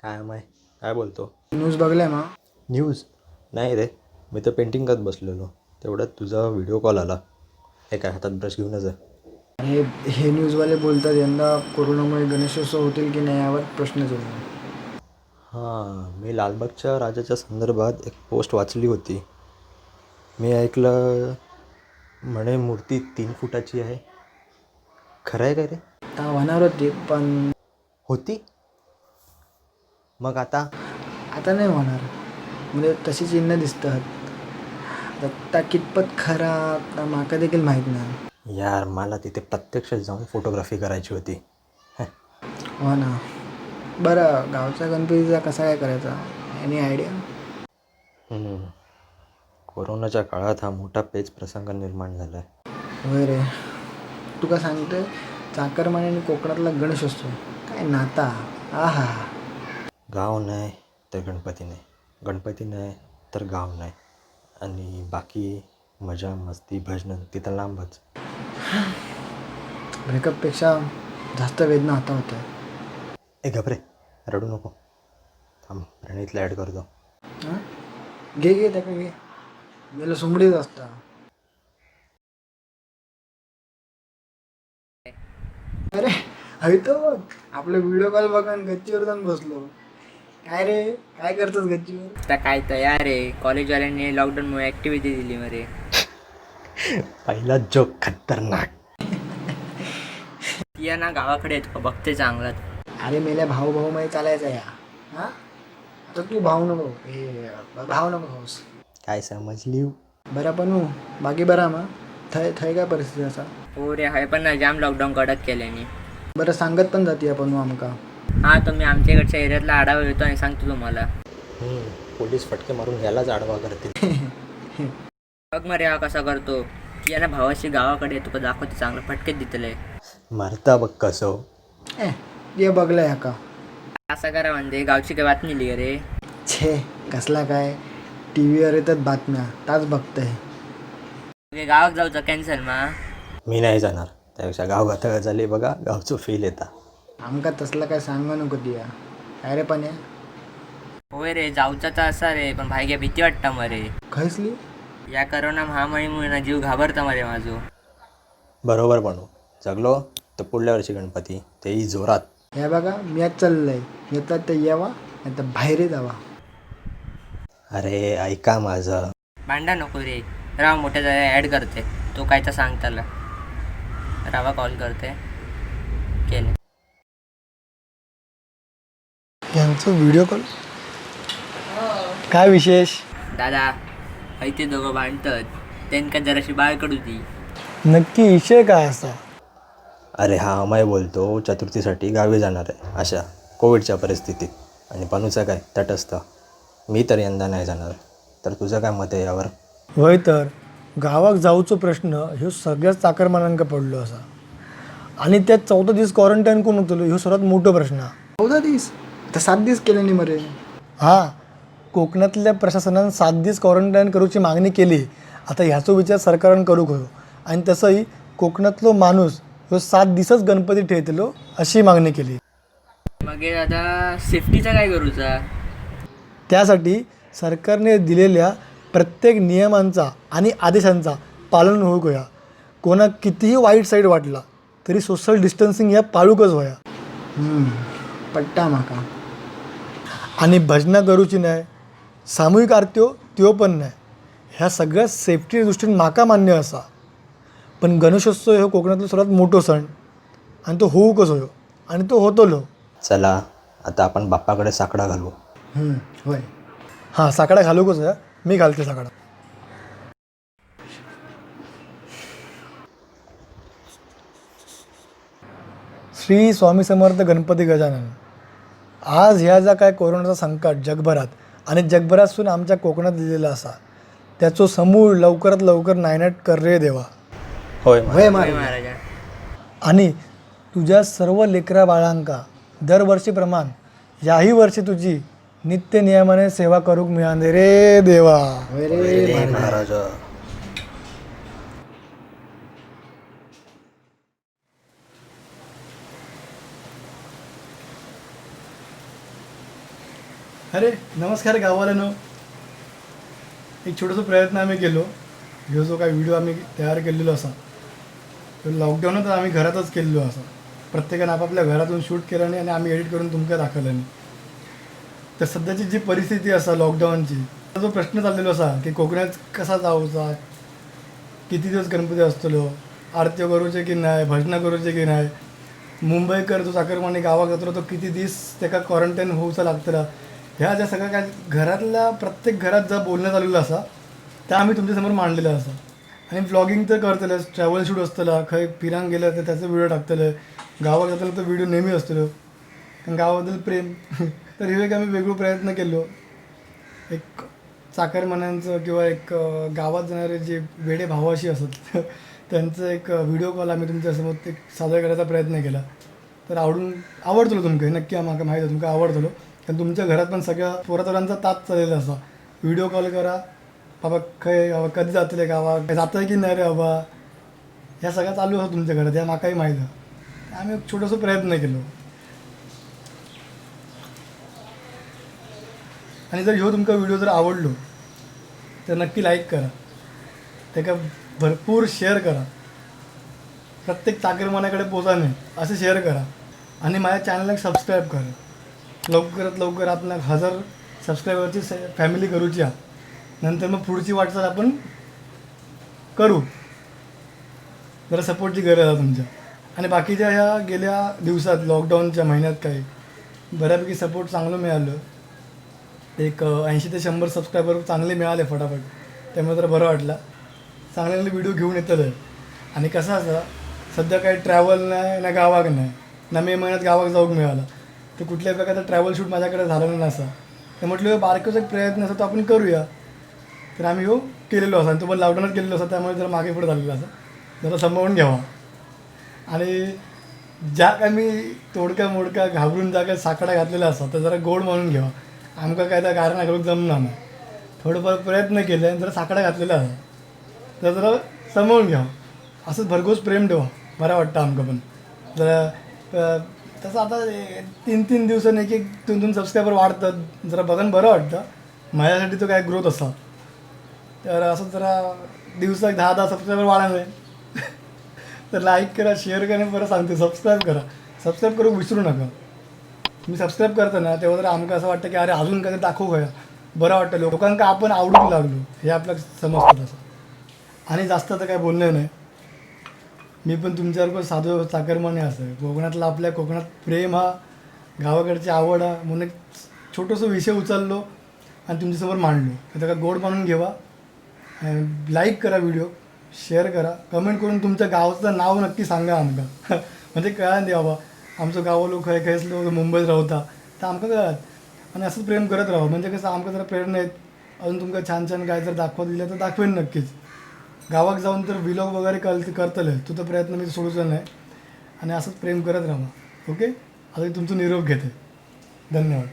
काय माय काय बोलतो? न्यूज बघलाय मा? न्यूज नाही रे, मी तर पेंटिंग करत बसलेलो. तेवढ्यात तुझा व्हिडिओ कॉल आला. हे काय हातात ब्रश घेऊनच आहे? आणि हे न्यूजवाले बोलतात यंदा कोरोनामुळे गणेशोत्सव होतील की नाही यावर प्रश्न सुरू आहे. हां, मी लालबागच्या राजाच्या संदर्भात एक पोस्ट वाचली होती. मी ऐकलं म्हणे मूर्ती 3 फुटाची आहे. खरं आहे काय रे? आता होणार होती पण होती? मग आता? आता नाही होणार. म्हणजे तशी चिन्ह दिसतात. आता कितपत खरा आता माका देखील माहीत नाही. यार, मला तिथे प्रत्यक्ष जाऊन फोटोग्राफी करायची होती. हो ना. बरं, गावच्या गणपतीचा कसा काय करायचा? Any idea? कोरोनाच्या काळात हा मोठा पेच प्रसंग निर्माण झाला आहे. होय रे. तुका सांगतोय, चाकरमानी आणि कोकणातला गणेशोत्सव काय नाता. आहा. गाव नाही तर गणपती नाही, गणपती नाही तर गाव नाही, आणि बाकी मजा मस्ती भजनं तिथं लांबच. ब्रेकअपपेक्षा जास्त वेदना आता होत्या. ए घबरे, रडू नको. थांब, प्रणीतला ॲड करतो. हां, घे त्या घे. गेलं सुमडीच असता. अरे हवी तो बघ, आपला व्हिडिओ कॉल बघा गच्चीवर जाऊन बसलो. काय रे, काय करतोस गच्चीवर? आता काय तयार आहे, कॉलेजवाल्यांनी लॉकडाऊनमुळे ॲक्टिव्हिटी दिली मरे. पहिला जोक खतरनाक. ती ना गावाकडे येतो बघते चांगलाच. अरे मेल्या भाऊ मध्ये चालायचा या. हां, आता तू भाऊ नको भाऊ नको भाऊस. काय समजली? बरा पण बाकी बरा मग थय थय काय परिस्थिती असा? हो रे, हाय पण ना जाम लॉकडाऊन कडक केल्याने. बरं सांगत पण जाते आपण आमका. हां, तर मी आमच्या इकडच्या एरियातला आढावा घेतो आणि सांगतो तुम्हाला. पोलीस फटके मारून यालाच आडवा करतील. बघ मरे हा कसा करतो. ती ना भावाशी गावाकडे येतो का दाखवते चांगलं फटकेच दितलंय. मारता बघ कसं. ये बघलाय हा का? असं करा म्हणजे गावची काय बातमी लिहि रे. छे कसला काय, टी व्हीवर येतात बातम्या ताच बघतंय. गावात जाऊचं कॅन्सल मा. मी नाही जाणार, त्यापेक्षा गाव गाथा झाली बघा, गावचं फील येता. आमका तसलं काय सांगा नको दिया. काय रे पण होय रे, जाऊचा तर असा रे, पण भाई भीती वाटतं मरे. खैसली? या करोना महामारीमुळे ना जीव घाबरता मरे माझो. बरोबर बनू. जगलो तर पुढल्या वर्षी गणपती, तेही जोरात. हे बघा मी आज चाललंय, येतात ते यावा नाही तर बाहेर जावा. अरे ऐका माझं. भांडा नको रे, राव मोठ्या जागा ॲड करते. तो काय तर सांग त्याला. रावा कॉल करते. केले यांचं व्हिडिओ कॉल काय विशेष? दादा, ते दोघं भांडतात. त्यांका जराशी बाळ कडू ती. नक्की विषय काय असा? अरे हा अमय बोलतो, चतुर्थीसाठी गावी जाणार आहे अशा कोविडच्या परिस्थितीत. आणि पनूचं काय तटस्थ. मी तर यंदा नाही जाणार. तर तुझं काय मत आहे यावर? होय, तर गावाक जाऊचो प्रश्न ह्यो सगळ्याच चाकरमानांका पडलो असा. आणि त्यात 14 दिवस क्वारंटाईन कोण होतलो ह्यो सर्वात मोठो प्रश्न. 14 दिवस तर 7 दिवस केले नाही मरे. हां, कोकणातल्या प्रशासनानं 7 दिवस क्वारंटाईन करूची मागणी केली. आता ह्याचो विचार सरकारान करूक हवो. आणि तसंही कोकणातलो माणूस ह्यो 7 दिवसच गणपती ठेवतलो अशी मागणी केली. मग हे दादा सेफ्टीचा काय करूचा? त्यासाठी सरकारने दिलेल्या प्रत्येक नियमांचा आणि आदेशांचा पालन होऊक होया. कोणाक कितीही वाईट साईड वाटला तरी सोशल डिस्टन्सिंग या पाळूकच होया. पट्टा माका. आणि भजना करूची नाही, सामूहिक आरत्यो त्यो पण नाही. ह्या सगळ्या सेफ्टी दृष्टीने माका मान्य असा. पण गणेशोत्सव हो कोकणातला सर्वात मोठो सण आणि तो होऊकच होयो आणि तो होतलो. चला आता आपण बाप्पाकडे साकडा घालू. होय. हां, साकडा घालूकच होया. मी घालते साकडा. श्री स्वामी समर्थ गणपती गजानन. आज ह्या ज्या काय कोरोनाचा संकट जगभरात आणि जगभरातून आमच्या कोकणात दिलेला असा त्याचो समूळ लवकरात लवकर नायनाट कर रे देवा. होय होय महाराजा. आणि तुझ्या सर्व लेकरा बाळांका दरवर्षीप्रमाण याही वर्षी तुझी नित्य नियमाने सेवा करूक मिळाले रे देवा. होय रे महाराज. अरे नमस्कार गावाला. एक छोटासा प्रयत्न आम्ही केलो. ह्यो जो काय व्हिडिओ आम्ही तयार केलेलो असा तो लॉकडाऊनात आम्ही घरातच केलेलो असा. प्रत्येकानं आपापल्या घरातून शूट केलं नाही आणि आम्ही एडिट करून तुमका दाखवलं नाही. तर सध्याची जी परिस्थिती असा लॉकडाऊनची, जो प्रश्न चाललेलो असा की कोकणात कसा जावचा, किती दिवस गणपती असतलो, आरत्यो करूचे की नाही, भजनं करूचे की नाही, मुंबईकर जो चाकरमानी गावात जातलो तो किती दीस त्याका क्वारंटाईन होऊचा लागतला, ह्या ज्या सगळ्या काय घरातल्या प्रत्येक घरात जर बोलणं चाललेलं असा त्या आम्ही तुमच्यासमोर मांडलेलं असा. आणि व्लॉगिंग तर करतलं, ट्रॅव्हल शूट असतला, खंय फिरांग गेलं तर त्याचं व्हिडिओ टाकतलं, गावात जातलं तर व्हिडिओ नेहमी असतलो, कारण गावाबद्दल प्रेम. तर हे एक आम्ही वेगळं प्रयत्न केलो. एक चाकरमान्यांचं किंवा एक गावात जाणारे जे वेडे भावाशी असत त्यांचं एक व्हिडिओ कॉल आम्ही तुमच्यासमोर ते सादर करायचा प्रयत्न केला. तर आवडतलो तुमका, नक्की आम्हाला माहीत आहे तुमका आवडतलो. कारण तुमच्या घरात पण सगळ्या पोरातोरांचा तास चाललेला असा, व्हिडिओ कॉल करा बाबा, खंय बाबा कधी जातले गावा, जात आहे की नाही रे बाबा, ह्या सगळ्या चालू असं तुमच्या घरात, या माकाही माहीत आहे. आम्ही एक छोटासा प्रयत्न केलो. आणि जर ह्यो तुमका व्हिडिओ जर आवडलो तर नक्की लाईक करा, त्याका भरपूर शेअर करा, प्रत्येक चाकरमान्याकडे पोचा नाही असं शेअर करा. आणि माझ्या चॅनलला सबस्क्राईब करा. लवकरात लवकर आपल्या 1000 सबस्क्रायबरची फॅमिली करूची आहे. नंतर मग पुढची वाटचाल आपण करू. जरा सपोर्टची गरज आहे तुमच्या. आणि बाकीच्या ह्या गेल्या दिवसात लॉकडाऊनच्या महिन्यात काही बऱ्यापैकी सपोर्ट चांगलं मिळालं. एक 80 ते 100 सबस्क्रायबर चांगले मिळाले फटाफट, त्यामुळे जरा बरं वाटलं. चांगले चांगले व्हिडिओ घेऊन येतात आहे. आणि कसं असं सध्या काही ट्रॅव्हल नाही ना, गावाक नाही ना, मे महिन्यात गावाक जाऊक मिळाला, तर कुठल्याही प्रकारचा ट्रॅव्हल शूट माझ्याकडे झालं नसा. तर म्हटलं बारकोचा एक प्रयत्न असतो तो आपण करूया. तर आम्ही केलेलो असा, आणि तो पण लॉकडाऊनात केलेलो असा, त्यामुळे जरा मागे पुढे झालेला असा. जरा सांभाळून घ्यावा. आणि ज्या काय मी तोडका मोडका घाबरून ज्या काय साकडा घातलेला असा तर जरा गोड म्हणून घ्यावा. आमका काय त्या गारणा करून जमणार नाही. थोडंफार प्रयत्न केले आणि जरा साकडा घातलेला असा तर जरा सांभाळून घ्यावं. असंच भरघोस प्रेम ठेवा, बरं वाटतं आमका पण. जरा तसं आता 3-3 दिवसांनी एक 2-2 सबस्क्रायबर वाढतात, जरा बघून बरं वाटतं. माझ्यासाठी तो काय ग्रोथ असा. तर असं जरा दिवसात 10-10 सबस्क्रायबर वाढावे. तर लाईक करा, शेअर करा, बरं सांगते सबस्क्राईब करा. सबस्क्राईब करू विसरू नका. मी सबस्क्राईब करताना तेव्हा जरा आमका असं वाटतं की अरे अजून काय दाखवू काय, बरं वाटतं. लोकांका आपण आवडून लागलो हे आपल्याला समजतं तसं. आणि जास्त तर काय बोलणं नाही. मी पण तुमच्याबरोबर साधं चाकरमाने असं कोकणातला, आपल्या कोकणात प्रेम हा, गावाकडची आवड हा, म्हणून एक छोटंसं विषय उचललो आणि तुमच्यासमोर मांडलो. तर त्याला गोड मानून घेवा. लाईक करा, व्हिडिओ शेअर करा, कमेंट करून तुमच्या गावाचं नाव नक्की सांगा आमका. म्हणजे कळा दे बाबा आमचं गाव लोक खयच लोक मुंबईत राहता, तर आमका कळत. आणि असंच प्रेम करत राहा. म्हणजे कसं आमका जरा प्रेरणा आहेत. अजून तुमका छान छान काय जर दाखवत दिलं तर दाखवेन नक्कीच. गावात जाऊन तर व्लॉग वगैरे करतलं तो तर प्रयत्न मी सोडूचा नाही. आणि असंच प्रेम करत राहा. ओके, आता तुमचं निरोप घेते. धन्यवाद.